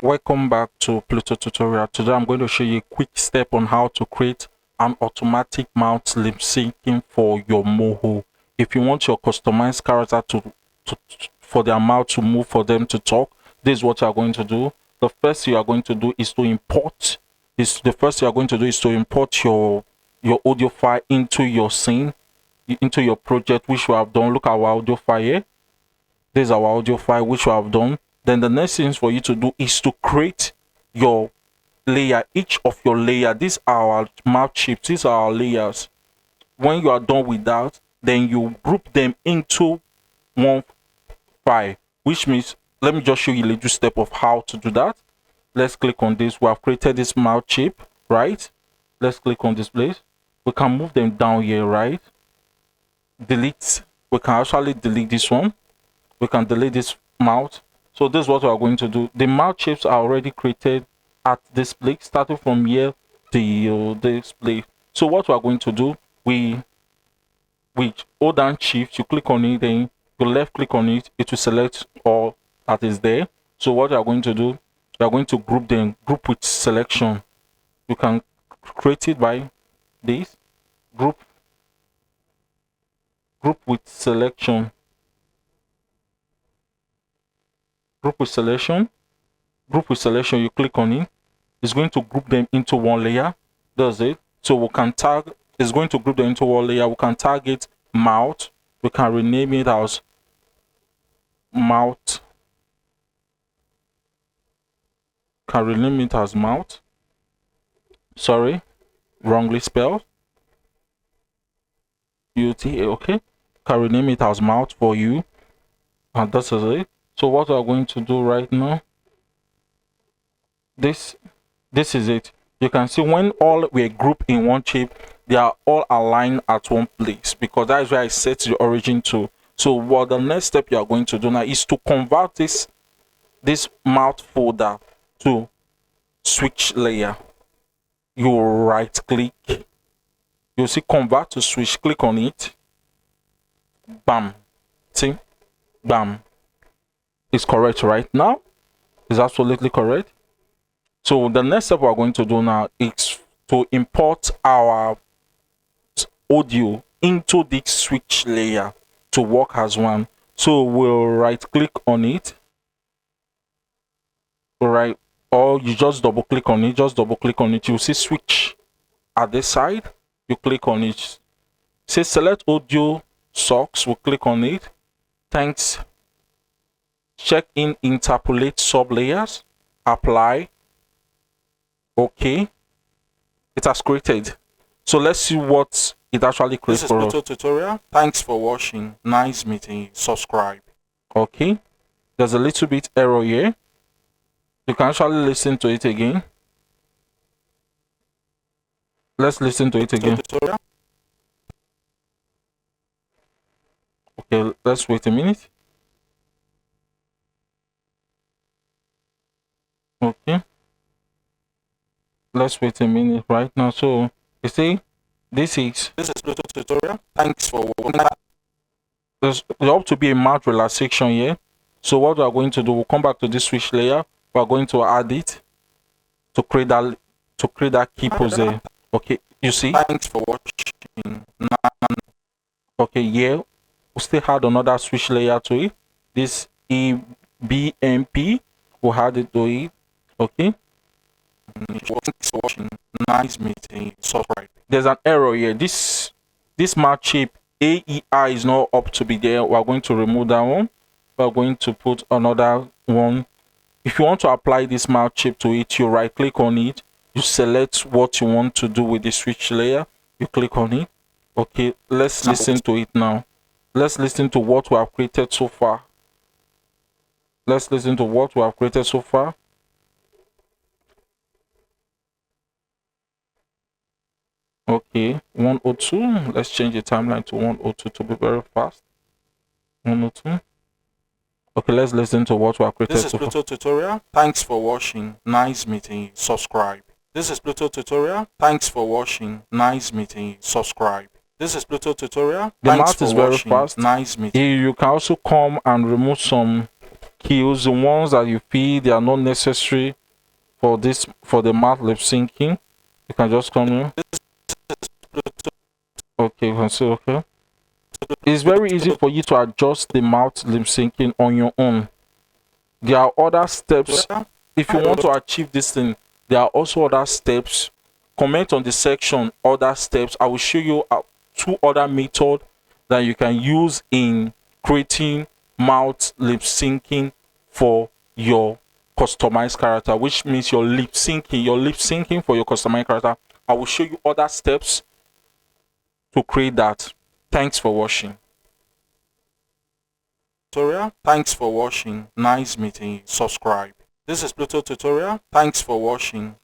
Welcome back to Pluto tutorial. Today I'm going to show you a quick step on how to create an automatic mouth lip syncing for your Moho. If you want your customized character for their mouth to move, for them to talk, this is what you are going to do. The first thing you are going to do is to import your audio file into your scene, into your project, which we have done. Look at our audio file here. This is our audio file which we have done. Then the next thing for you to do is to create your layer, each of your layer. These are our map chips, these are our layers. When you are done with that, then you group them into one file, which means, let me just show you a little step of how to do that. Let's click on this. We have created this mouth chip, right? Let's click on this place. We can move them down here, right? Delete. We can actually delete this one. We can delete this mouth. So this is what we are going to do. The mouth chips are already created at this place, starting from here to this place. So what we are going to do, we hold down shift, you click on it, then you left click on it, it will select all that is there. So what we are going to do, we are going to group them, group with selection. You can create it by this group with selection. Group with selection, you click on it, it's going to group them into one layer. Does it? So we can tag, it's going to group them into one layer. We can target mouth, we can rename it as mouth, sorry, wrongly spelled, UTA. Okay, can rename it as mouth for you, and this is it. So what we are going to do right now, this is it. You can see when all were grouped in one chip, they are all aligned at one place, because that is where I set the origin to. So what the next step you are going to do now is to convert this mouth folder to switch layer. You right click, you see convert to switch, click on it, bam, see, bam. It's correct right now. It's absolutely correct. So the next step we're going to do now is to import our audio into the switch layer to work as one. So we'll right click on it, right, or you just double click on it, you'll see switch at this side. You click on it, say select audio source, we'll click on it. Thanks. Check in, interpolate sub layers, apply. Okay, it has created. So let's see what it actually creates for us. This is Pluto tutorial. Thanks for watching. Nice meeting you. Subscribe. Okay, there's a little bit error here. You can actually listen to it again. Let's listen to it again. Okay, let's wait a minute. Okay, let's wait a minute right now. So you see, this is Pluto tutorial. Thanks for watching. There's up to be a mouth relaxation here. So what we are going to do, we'll come back to this switch layer. We are going to add it to create that key pose there. Okay, you see. Thanks for watching. Okay, yeah, we still add another switch layer to it. This EBMP, we'll add it to it. Okay, thanks for watching. Nice meeting you. Subscribe. There's an error here. This mouth chip AEI is not up to be there. We're going to remove that one. We're going to put another one. If you want to apply this mouth chip to it, you right click on it, you select what you want to do with the switch layer, you click on it. Okay, let's listen to it now. Let's listen to what we have created so far. Okay, 102. Let's change the timeline to 102 to be very fast. 102. Okay, let's listen to what we have created. This is Pluto tutorial. Thanks for watching. Nice meeting you. Subscribe. This is Pluto tutorial. Thanks for watching. Nice meeting you. Subscribe. This is Pluto tutorial. The mouth is very fast. Nice meeting you. You can also come and remove some cues, the ones that you feel they are not necessary for the mouth lip syncing, you can just come here. Okay, you can see, okay. It's very easy for you to adjust the mouth lip syncing on your own. There are other steps. If you want to achieve this thing, there are also other steps. Comment on the section other steps. I will show you 2 other methods that you can use in creating mouth lip syncing for your customized character, which means your lip syncing for your customized character. I will show you other steps to create that. Thanks for watching. Tutorial. Thanks for watching. Nice meeting you. Subscribe. This is Pluto Tutorial. Thanks for watching.